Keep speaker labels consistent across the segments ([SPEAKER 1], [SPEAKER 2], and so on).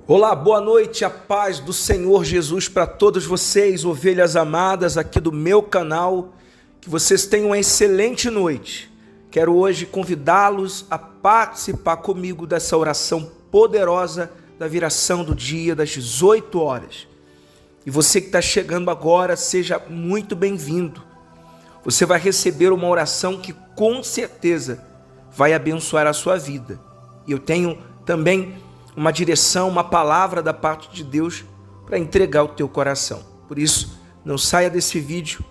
[SPEAKER 1] Olá, boa noite, a paz do Senhor Jesus para todos vocês, ovelhas amadas aqui do meu canal, que vocês tenham uma excelente noite. Quero hoje convidá-los a participar comigo dessa oração poderosa da viração do dia das 18 horas. E você que está chegando agora, seja muito bem-vindo. Você vai receber uma oração que com certeza vai abençoar a sua vida. E eu tenho também uma direção, uma palavra da parte de Deus para entregar o teu coração. Por isso, não saia desse vídeo,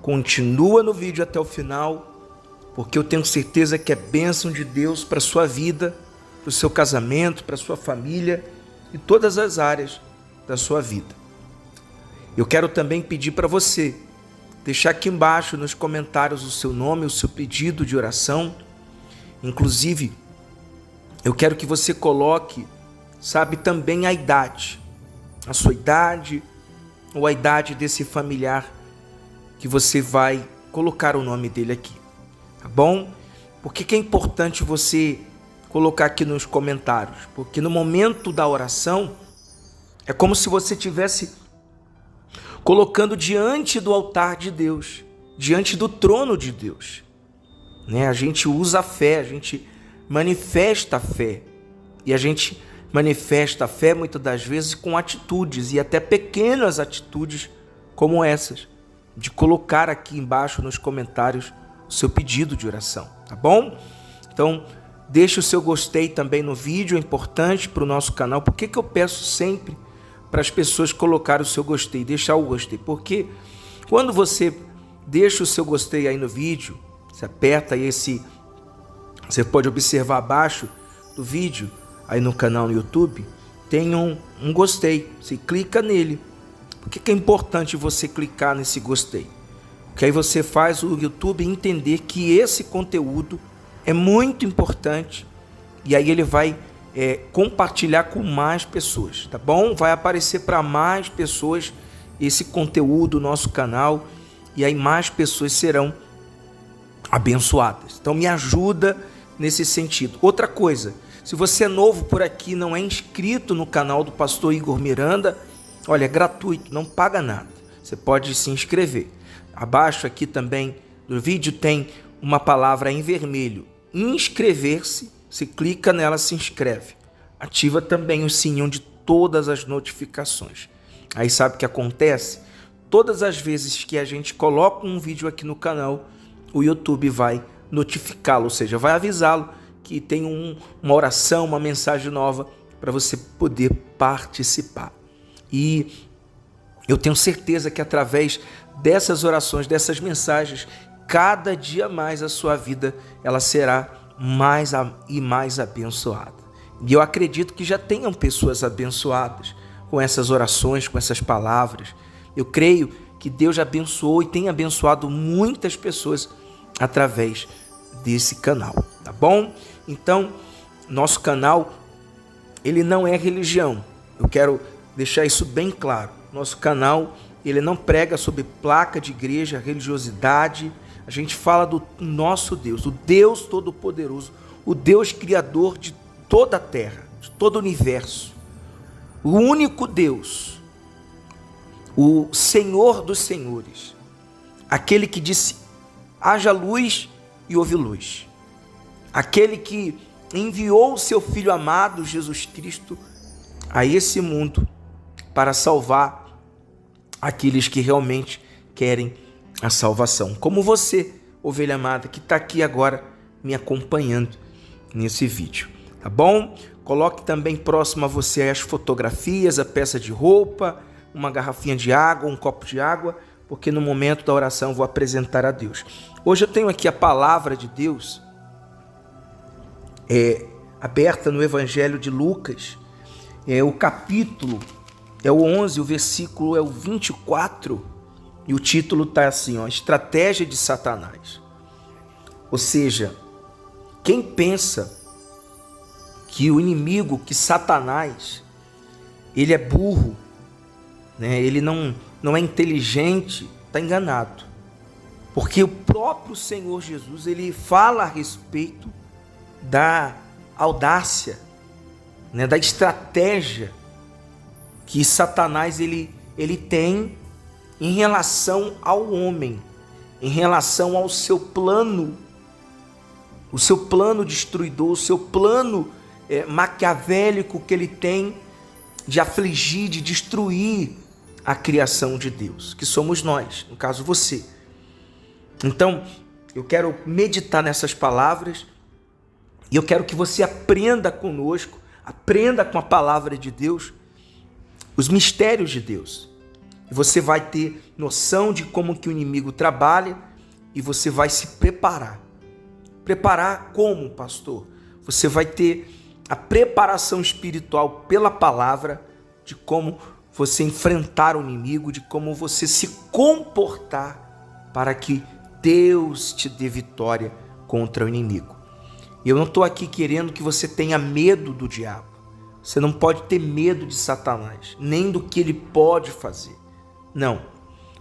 [SPEAKER 1] continua no vídeo até o final, porque eu tenho certeza que é bênção de Deus para a sua vida, para o seu casamento, para a sua família e todas as áreas da sua vida. Eu quero também pedir para você deixar aqui embaixo nos comentários o seu nome, o seu pedido de oração. Inclusive, eu quero que você coloque, também a idade, a sua idade ou a idade desse familiar que você vai colocar o nome dele aqui, tá bom? Por que é importante você colocar aqui nos comentários? Porque no momento da oração, é como se você estivesse colocando diante do altar de Deus, diante do trono de Deus, né? A gente usa a fé, a gente manifesta a fé, e a gente manifesta a fé muitas das vezes com atitudes, e até pequenas atitudes como essas, de colocar aqui embaixo nos comentários o seu pedido de oração, tá bom? Então, deixe o seu gostei também no vídeo, é importante para o nosso canal. Por que eu peço sempre para as pessoas colocar o seu gostei, deixar o gostei? Porque quando você deixa o seu gostei aí no vídeo, você aperta aí você pode observar abaixo do vídeo, aí no canal no YouTube, tem um gostei. Você clica nele. Por que é importante você clicar nesse gostei? Porque aí você faz o YouTube entender que esse conteúdo é muito importante, e aí ele vai compartilhar com mais pessoas, tá bom? Vai aparecer para mais pessoas esse conteúdo, nosso canal, e aí mais pessoas serão abençoadas. Então me ajuda nesse sentido. Outra coisa, se você é novo por aqui, não é inscrito no canal do pastor Igor Miranda, olha, é gratuito, não paga nada. Você pode se inscrever. Abaixo aqui também do vídeo tem uma palavra em vermelho, inscrever-se. Você clica nela, se inscreve. Ativa também o sininho de todas as notificações. Aí sabe o que acontece? Todas as vezes que a gente coloca um vídeo aqui no canal, o YouTube vai notificá-lo, ou seja, vai avisá-lo que tem uma oração, uma mensagem nova para você poder participar. E eu tenho certeza que através dessas orações, dessas mensagens, cada dia mais a sua vida ela será mais e mais abençoada. E eu acredito que já tenham pessoas abençoadas com essas orações, com essas palavras. Eu creio que Deus abençoou e tem abençoado muitas pessoas através desse canal, tá bom? Então, nosso canal, ele não é religião. Eu quero deixar isso bem claro. Nosso canal, ele não prega sobre placa de igreja, religiosidade. A gente fala do nosso Deus, o Deus Todo-Poderoso, o Deus Criador de toda a terra, de todo o universo. O único Deus, o Senhor dos Senhores, aquele que disse: haja luz e houve luz. Aquele que enviou o seu Filho amado, Jesus Cristo, a esse mundo para salvar aqueles que realmente querem a salvação. Como você, ovelha amada, que está aqui agora me acompanhando nesse vídeo. Tá bom? Coloque também próximo a você as fotografias, a peça de roupa, uma garrafinha de água, um copo de água, porque no momento da oração eu vou apresentar a Deus. Hoje eu tenho aqui a palavra de Deus aberta no Evangelho de Lucas. O capítulo é o 11, o versículo é o 24, e o título está assim, Estratégia de Satanás. Ou seja, quem pensa que o inimigo, que Satanás, ele é burro, né? Ele não é inteligente, está enganado. Porque o próprio Senhor Jesus, ele fala a respeito da audácia, né, da estratégia que Satanás ele tem em relação ao homem, em relação ao seu plano, o seu plano destruidor, o seu plano maquiavélico que ele tem de afligir, de destruir a criação de Deus, que somos nós, no caso você. Então, eu quero meditar nessas palavras e eu quero que você aprenda conosco, aprenda com a palavra de Deus, os mistérios de Deus. E você vai ter noção de como que o inimigo trabalha e você vai se preparar. Preparar como, pastor? Você vai ter a preparação espiritual pela palavra, de como você enfrentar o inimigo, de como você se comportar para que Deus te dê vitória contra o inimigo. Eu não estou aqui querendo que você tenha medo do diabo. Você não pode ter medo de Satanás, nem do que ele pode fazer. Não,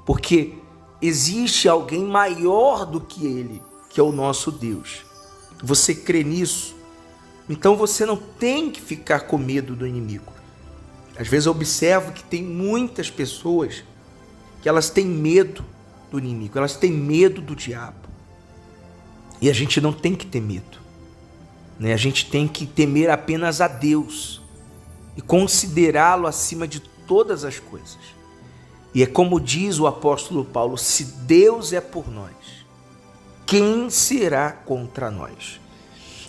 [SPEAKER 1] porque existe alguém maior do que ele, que é o nosso Deus. Você crê nisso? Então você não tem que ficar com medo do inimigo. Às vezes eu observo que tem muitas pessoas que elas têm medo do inimigo, elas têm medo do diabo. E a gente não tem que ter medo, né? A gente tem que temer apenas a Deus e considerá-lo acima de todas as coisas. E é como diz o apóstolo Paulo: se Deus é por nós, quem será contra nós?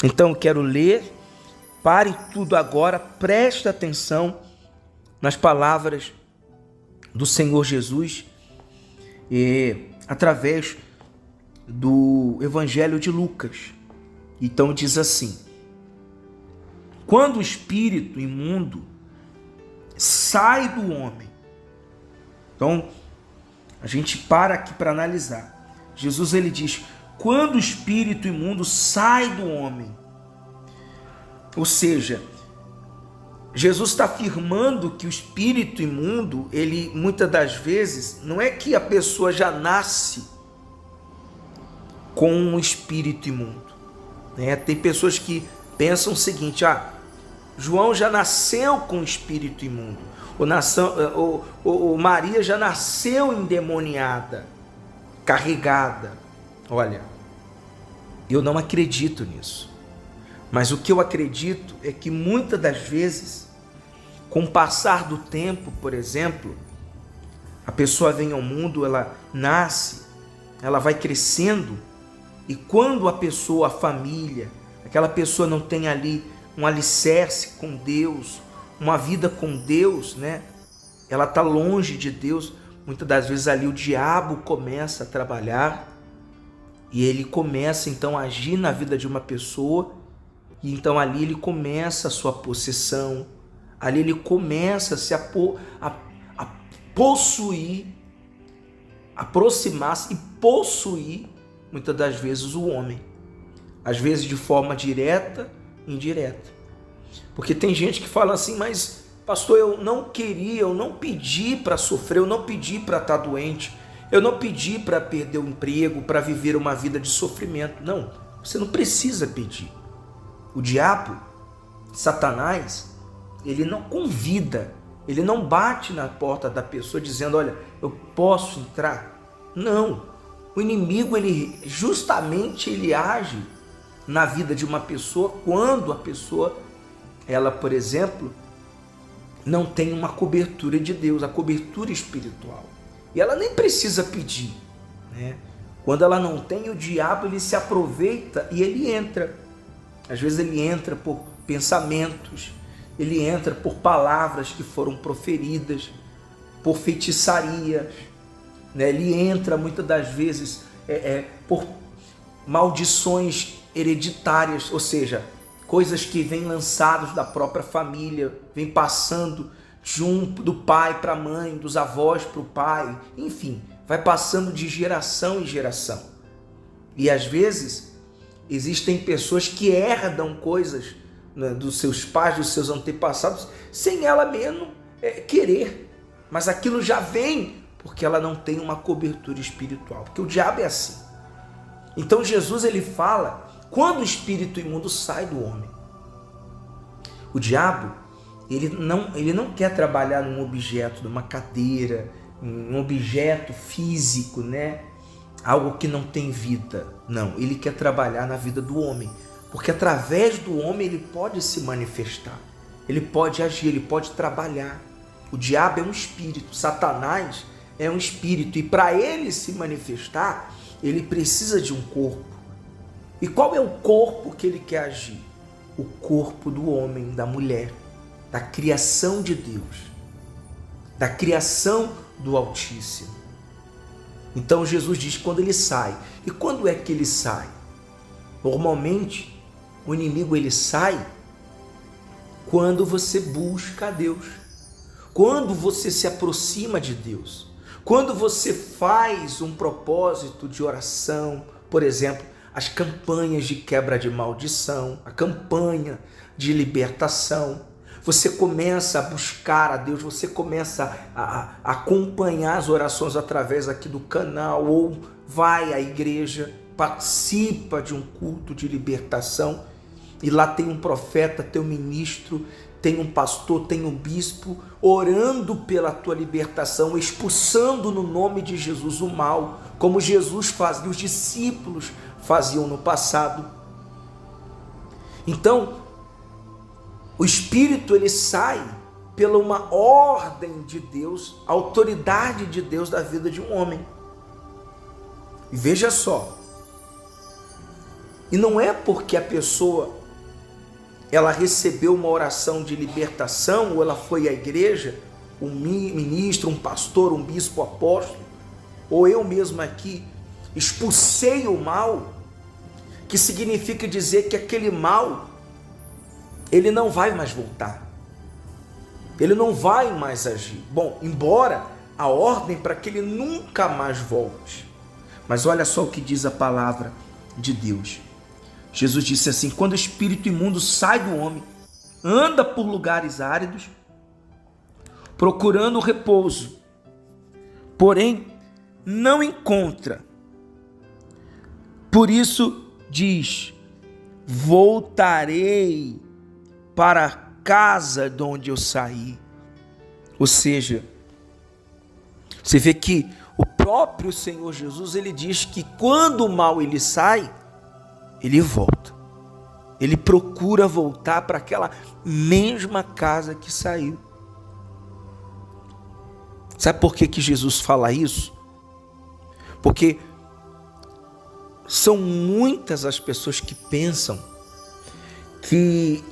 [SPEAKER 1] Então eu quero ler, pare tudo agora, preste atenção nas palavras do Senhor Jesus, através do Evangelho de Lucas. Então diz assim: quando o espírito imundo sai do homem. Então a gente para aqui para analisar. Jesus ele diz: quando o espírito imundo sai do homem. Ou seja, Jesus está afirmando que o espírito imundo, ele muitas das vezes, não é que a pessoa já nasce com um espírito imundo, né? Tem pessoas que pensam o seguinte: João já nasceu com espírito imundo, ou Maria já nasceu endemoniada, carregada. Olha, eu não acredito nisso. Mas o que eu acredito é que muitas das vezes, com o passar do tempo, por exemplo, a pessoa vem ao mundo, ela nasce, ela vai crescendo, e quando a pessoa, a família, aquela pessoa não tem ali um alicerce com Deus, uma vida com Deus, né? Ela está longe de Deus, muitas das vezes ali o diabo começa a trabalhar, e ele começa então a agir na vida de uma pessoa, e então ali ele começa a sua possessão, ali ele começa a possuir, aproximar-se e possuir muitas das vezes o homem, às vezes de forma direta e indireta. Porque tem gente que fala assim: mas pastor, eu não queria, eu não pedi para sofrer, eu não pedi para estar doente, eu não pedi para perder o emprego, para viver uma vida de sofrimento. Não, você não precisa pedir. O diabo, Satanás, ele não convida, ele não bate na porta da pessoa dizendo: olha, eu posso entrar? Não, o inimigo ele justamente ele age na vida de uma pessoa quando a pessoa, ela, por exemplo, não tem uma cobertura de Deus, a cobertura espiritual. E ela nem precisa pedir, né? Quando ela não tem, o diabo ele se aproveita e ele entra. Às vezes ele entra por pensamentos, ele entra por palavras que foram proferidas, por feitiçarias, né? Ele entra muitas das vezes por maldições hereditárias, ou seja, coisas que vêm lançadas da própria família, vêm passando junto do pai para a mãe, dos avós para o pai, enfim, vai passando de geração em geração. E às vezes existem pessoas que herdam coisas, né, dos seus pais, dos seus antepassados, sem ela mesmo querer, mas aquilo já vem porque ela não tem uma cobertura espiritual, porque o diabo é assim. Então Jesus ele fala: quando o espírito imundo sai do homem. O diabo, ele não quer trabalhar num objeto, numa cadeira, um objeto físico, né? Algo que não tem vida. Não, ele quer trabalhar na vida do homem, porque através do homem ele pode se manifestar, ele pode agir, ele pode trabalhar. O diabo é um espírito, Satanás é um espírito, e para ele se manifestar, ele precisa de um corpo. E qual é o corpo que ele quer agir? O corpo do homem, da mulher, da criação de Deus, da criação do Altíssimo. Então Jesus diz quando ele sai. E quando é que ele sai? Normalmente, o inimigo ele sai quando você busca a Deus, quando você se aproxima de Deus, quando você faz um propósito de oração, por exemplo, as campanhas de quebra de maldição, a campanha de libertação. Você começa a buscar a Deus, você começa a acompanhar as orações através aqui do canal, ou vai à igreja, participa de um culto de libertação, e lá tem um profeta, tem um ministro, tem um pastor, tem um bispo, orando pela tua libertação, expulsando no nome de Jesus o mal, como Jesus fazia, os discípulos faziam no passado. Então, o Espírito ele sai pela uma ordem de Deus, autoridade de Deus da vida de um homem. E veja só, e não é porque a pessoa ela recebeu uma oração de libertação, ou ela foi à igreja, um ministro, um pastor, um bispo, apóstolo, ou eu mesmo aqui expulsei o mal, que significa dizer que aquele mal ele não vai mais voltar, ele não vai mais agir. Bom, embora a ordem para que ele nunca mais volte. Mas olha só o que diz a palavra de Deus. Jesus disse assim: quando o espírito imundo sai do homem, anda por lugares áridos, procurando repouso, porém não encontra. Por isso diz: voltarei para a casa de onde eu saí. Ou seja, você vê que o próprio Senhor Jesus, ele diz que quando o mal ele sai, ele volta. Ele procura voltar para aquela mesma casa que saiu. Sabe por que Jesus fala isso? Porque são muitas as pessoas que pensam que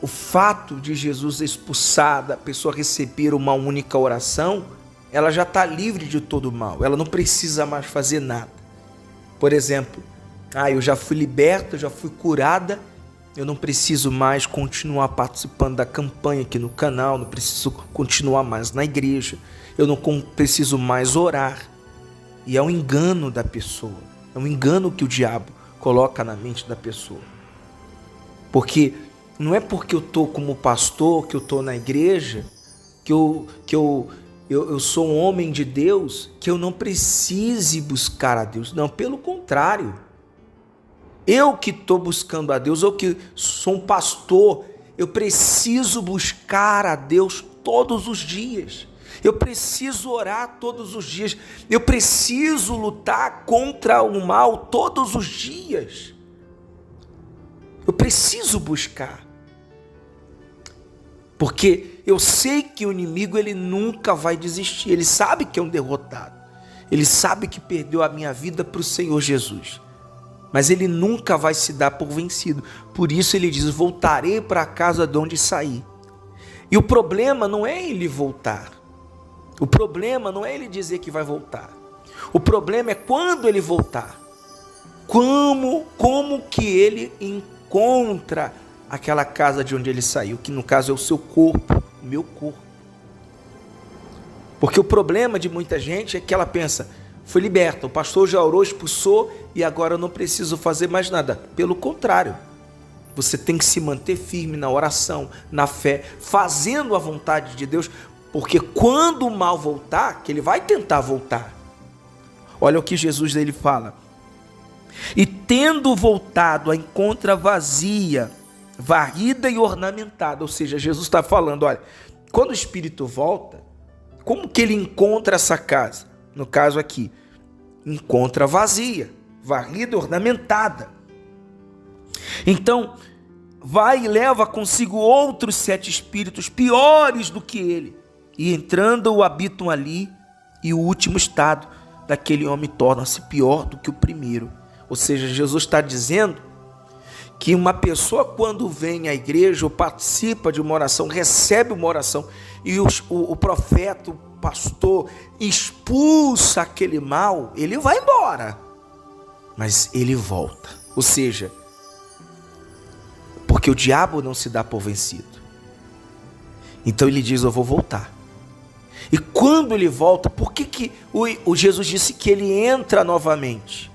[SPEAKER 1] o fato de Jesus expulsar da pessoa receber uma única oração, ela já está livre de todo o mal, ela não precisa mais fazer nada. Por exemplo, eu já fui liberta, já fui curada, eu não preciso mais continuar participando da campanha aqui no canal, não preciso continuar mais na igreja, eu não preciso mais orar. E é um engano da pessoa, é um engano que o diabo coloca na mente da pessoa. Porque não é porque eu estou como pastor, que eu estou na igreja, que eu sou um homem de Deus, que eu não precise buscar a Deus. Não, pelo contrário. Eu que estou buscando a Deus, eu que sou um pastor, eu preciso buscar a Deus todos os dias. Eu preciso orar todos os dias. Eu preciso lutar contra o mal todos os dias. Eu preciso buscar. Porque eu sei que o inimigo ele nunca vai desistir. Ele sabe que é um derrotado. Ele sabe que perdeu a minha vida para o Senhor Jesus. Mas ele nunca vai se dar por vencido. Por isso ele diz: voltarei para a casa de onde saí. E o problema não é ele voltar. O problema não é ele dizer que vai voltar. O problema é quando ele voltar. Como que ele encontra aquela casa de onde ele saiu, que no caso é o seu corpo, o meu corpo. Porque o problema de muita gente é que ela pensa: foi liberta, o pastor já orou, expulsou e agora eu não preciso fazer mais nada. Pelo contrário, você tem que se manter firme na oração, na fé, fazendo a vontade de Deus, porque quando o mal voltar, que ele vai tentar voltar, olha o que Jesus ele fala: e tendo voltado a encontra vazia, varrida e ornamentada. Ou seja, Jesus está falando, olha, quando o Espírito volta, como que ele encontra essa casa? No caso aqui, encontra vazia, varrida e ornamentada. Então, vai e leva consigo outros 7 espíritos piores do que ele, e entrando habitam ali, e o último estado daquele homem torna-se pior do que o primeiro. Ou seja, Jesus está dizendo que uma pessoa, quando vem à igreja ou participa de uma oração, recebe uma oração, e o profeta, o pastor, expulsa aquele mal, ele vai embora, mas ele volta. Ou seja, porque o diabo não se dá por vencido. Então ele diz, eu vou voltar. E quando ele volta, por que o Jesus disse que ele entra novamente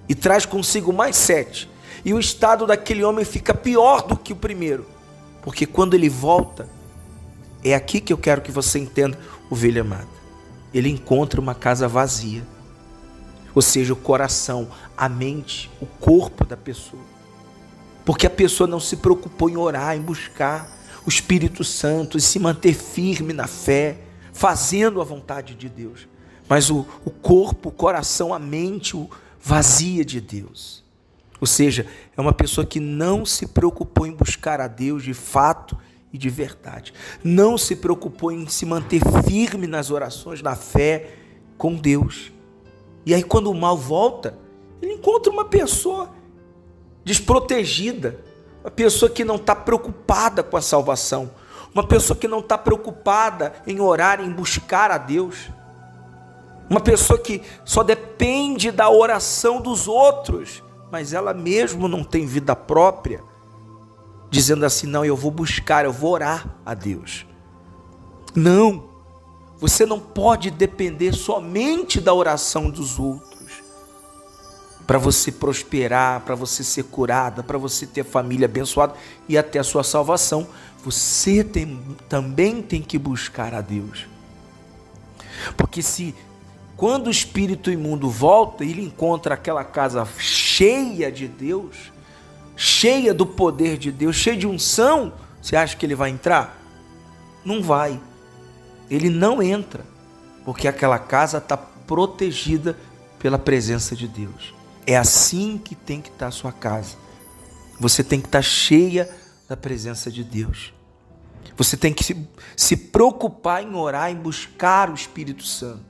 [SPEAKER 1] e traz consigo mais 7? E o estado daquele homem fica pior do que o primeiro. Porque quando ele volta, é aqui que eu quero que você entenda, ovelha amada. Ele encontra uma casa vazia. Ou seja, o coração, a mente, o corpo da pessoa. Porque a pessoa não se preocupou em orar, em buscar o Espírito Santo, e se manter firme na fé, fazendo a vontade de Deus. Mas o corpo, o coração, a mente, vazia de Deus. Ou seja, é uma pessoa que não se preocupou em buscar a Deus de fato e de verdade. Não se preocupou em se manter firme nas orações, na fé com Deus. E aí quando o mal volta, ele encontra uma pessoa desprotegida, uma pessoa que não está preocupada com a salvação, uma pessoa que não está preocupada em orar, em buscar a Deus, uma pessoa que só depende da oração dos outros, mas ela mesmo não tem vida própria, dizendo assim, não, eu vou buscar, eu vou orar a Deus. Não, você não pode depender somente da oração dos outros, para você prosperar, para você ser curada, para você ter família abençoada e até a sua salvação. Você também tem que buscar a Deus. Porque quando o espírito imundo volta, ele encontra aquela casa cheia de Deus, cheia do poder de Deus, cheia de unção, você acha que ele vai entrar? Não vai. Ele não entra, porque aquela casa está protegida pela presença de Deus. É assim que tem que estar a sua casa. Você tem que estar cheia da presença de Deus. Você tem que se preocupar em orar, em buscar o Espírito Santo,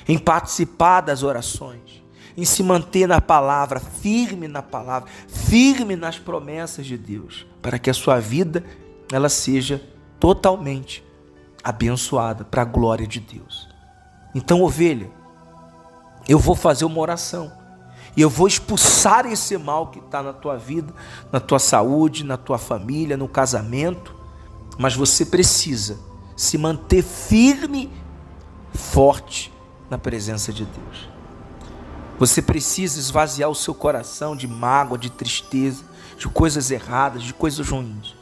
[SPEAKER 1] em participar das orações, em se manter na palavra, firme na palavra, firme nas promessas de Deus, para que a sua vida ela seja totalmente abençoada para a glória de Deus. Então, ovelha, eu vou fazer uma oração. E eu vou expulsar esse mal que está na tua vida, na tua saúde, na tua família, no casamento. Mas você precisa se manter firme, forte na presença de Deus. Você precisa esvaziar o seu coração de mágoa, de tristeza, de coisas erradas, de coisas ruins.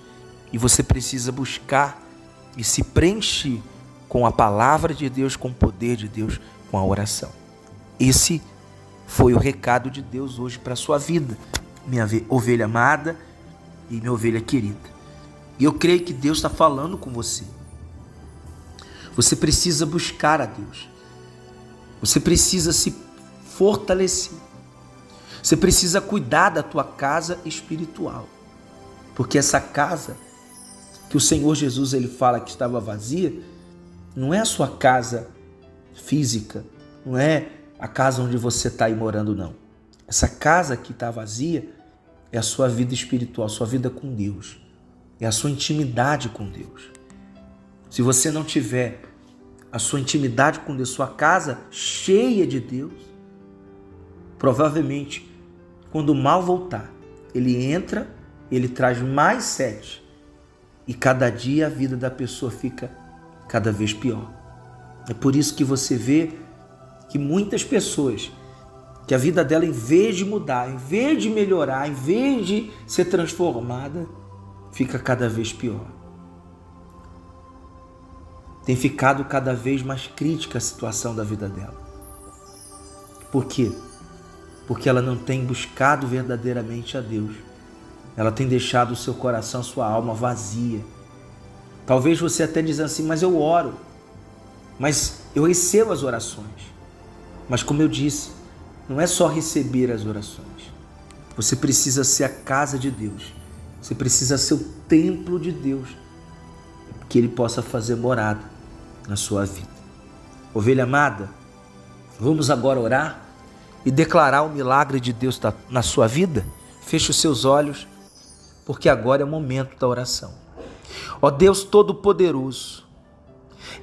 [SPEAKER 1] E você precisa buscar e se preencher com a palavra de Deus, com o poder de Deus, com a oração. Esse foi o recado de Deus hoje para a sua vida, minha ovelha amada e minha ovelha querida. E eu creio que Deus está falando com você. Você precisa buscar a Deus. Você precisa se fortalecer. Você precisa cuidar da tua casa espiritual. Porque essa casa que o Senhor Jesus ele fala que estava vazia, não é a sua casa física, não é a casa onde você está aí morando, não. Essa casa que está vazia é a sua vida espiritual, a sua vida com Deus. É a sua intimidade com Deus. Se você não tiver a sua intimidade com Deus, sua casa cheia de Deus, provavelmente, quando o mal voltar, ele entra, ele traz mais 7. E cada dia a vida da pessoa fica cada vez pior. É por isso que você vê que muitas pessoas, que a vida dela, em vez de mudar, em vez de melhorar, em vez de ser transformada, fica cada vez pior. Tem ficado cada vez mais crítica a situação da vida dela. Por quê? Porque ela não tem buscado verdadeiramente a Deus. ela tem deixado o seu coração, sua alma vazia. Talvez você até diz assim, mas eu oro, mas eu recebo as orações. Mas como eu disse, não é só receber as orações. Você precisa ser a casa de Deus. Você precisa ser o templo de Deus, que Ele possa fazer morada na sua vida. Ovelha amada, vamos agora orar e declarar o milagre de Deus na sua vida? Feche os seus olhos, porque agora é o momento da oração. Ó Deus Todo-Poderoso,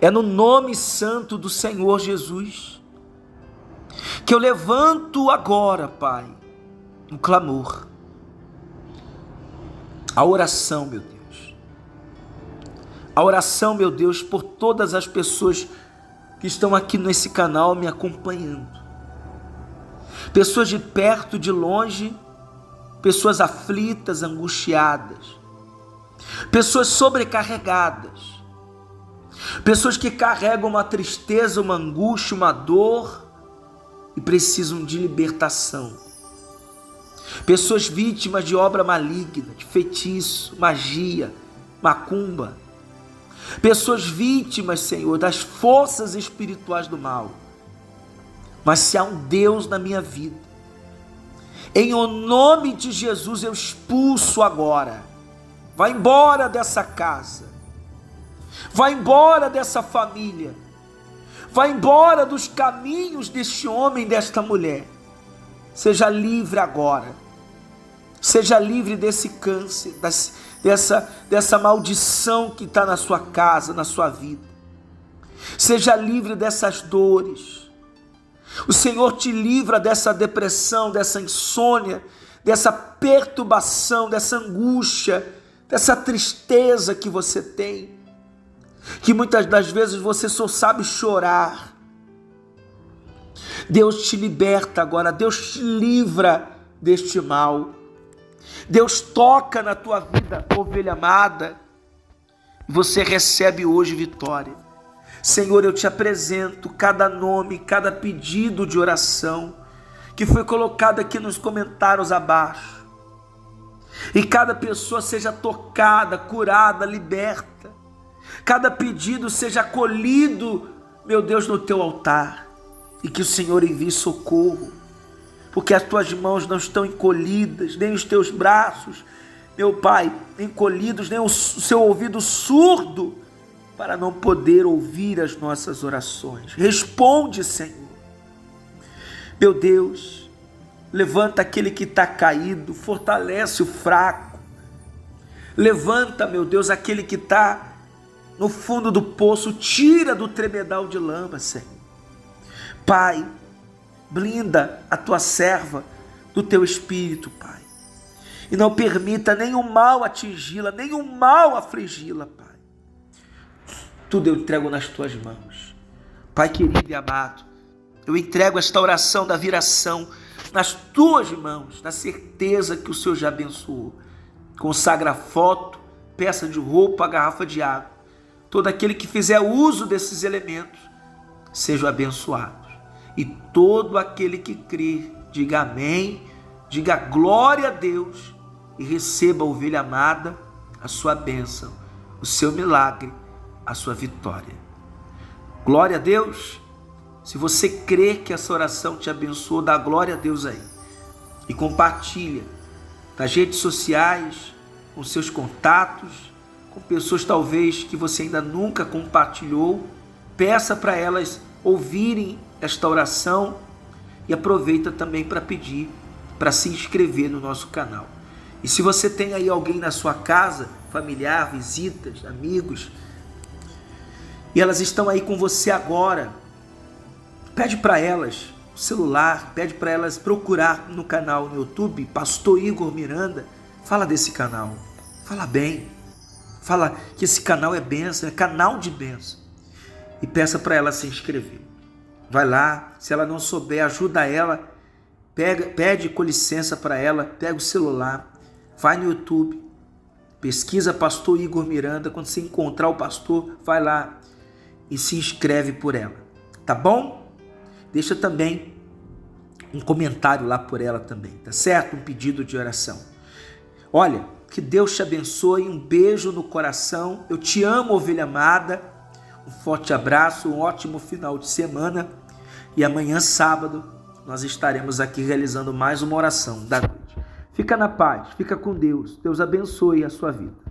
[SPEAKER 1] é no nome santo do Senhor Jesus que eu levanto agora, Pai, um clamor, a oração, meu Deus. A oração, meu Deus, por todas as pessoas que estão aqui nesse canal me acompanhando. Pessoas de perto, de longe, pessoas aflitas, angustiadas, pessoas sobrecarregadas, pessoas que carregam uma tristeza, uma angústia, uma dor e precisam de libertação. Pessoas vítimas de obra maligna, de feitiço, magia, macumba. Pessoas vítimas, Senhor, das forças espirituais do mal. Mas se há um Deus na minha vida, em o nome de Jesus eu expulso agora. Vai embora dessa casa. Vai embora dessa família. Vai embora dos caminhos deste homem, desta mulher. Seja livre agora. Seja livre desse câncer, dessa maldição que está na sua casa, na sua vida. Seja livre dessas dores. O Senhor te livra dessa depressão, dessa insônia, dessa perturbação, dessa angústia, dessa tristeza que você tem, que muitas das vezes você só sabe chorar. Deus te liberta agora, Deus te livra deste mal. Deus toca na tua vida, ovelha amada, e você recebe hoje vitória. Senhor, eu te apresento cada nome, cada pedido de oração que foi colocado aqui nos comentários abaixo. E cada pessoa seja tocada, curada, liberta. Cada pedido seja acolhido, meu Deus, no teu altar. E que o Senhor envie socorro, porque as tuas mãos não estão encolhidas, nem os teus braços, meu Pai, encolhidos, nem o seu ouvido surdo, para não poder ouvir as nossas orações. Responde, Senhor. Meu Deus, levanta aquele que está caído, fortalece o fraco. Levanta, meu Deus, aquele que está no fundo do poço, tira do tremedal de lama, Senhor. Pai, blinda a tua serva do teu espírito, Pai. E não permita nenhum mal atingi-la, nenhum mal afligi-la, Pai. Tudo eu entrego nas tuas mãos. Pai querido e amado, eu entrego esta oração da viração nas tuas mãos, na certeza que o Senhor já abençoou. Consagra a foto, peça de roupa, a garrafa de água. Todo aquele que fizer uso desses elementos, seja abençoado. E todo aquele que crer, diga amém, diga glória a Deus e receba, ovelha amada, a sua bênção, o seu milagre, a sua vitória. Glória a Deus. Se você crê que essa oração te abençoou, dá glória a Deus aí. E compartilha nas redes sociais, com seus contatos, com pessoas talvez que você ainda nunca compartilhou. Peça para elas ouvirem esta oração e aproveita também para pedir para se inscrever no nosso canal. E se você tem aí alguém na sua casa, familiar, visitas, amigos, e elas estão aí com você agora, pede para elas o celular, pede para elas procurar no canal no YouTube, Pastor Igor Miranda. Fala desse canal, fala bem, fala que esse canal é bênção, é canal de bênção, e peça para ela se inscrever. Vai lá, se ela não souber, ajuda ela, pede com licença para ela, pega o celular, vai no YouTube, pesquisa Pastor Igor Miranda, quando você encontrar o pastor, vai lá e se inscreve por ela, tá bom? Deixa também um comentário lá por ela também, tá certo? Um pedido de oração. Olha, que Deus te abençoe, um beijo no coração, eu te amo, ovelha amada, um forte abraço, um ótimo final de semana e amanhã, sábado, nós estaremos aqui realizando mais uma oração da noite. Fica na paz, fica com Deus, Deus abençoe a sua vida.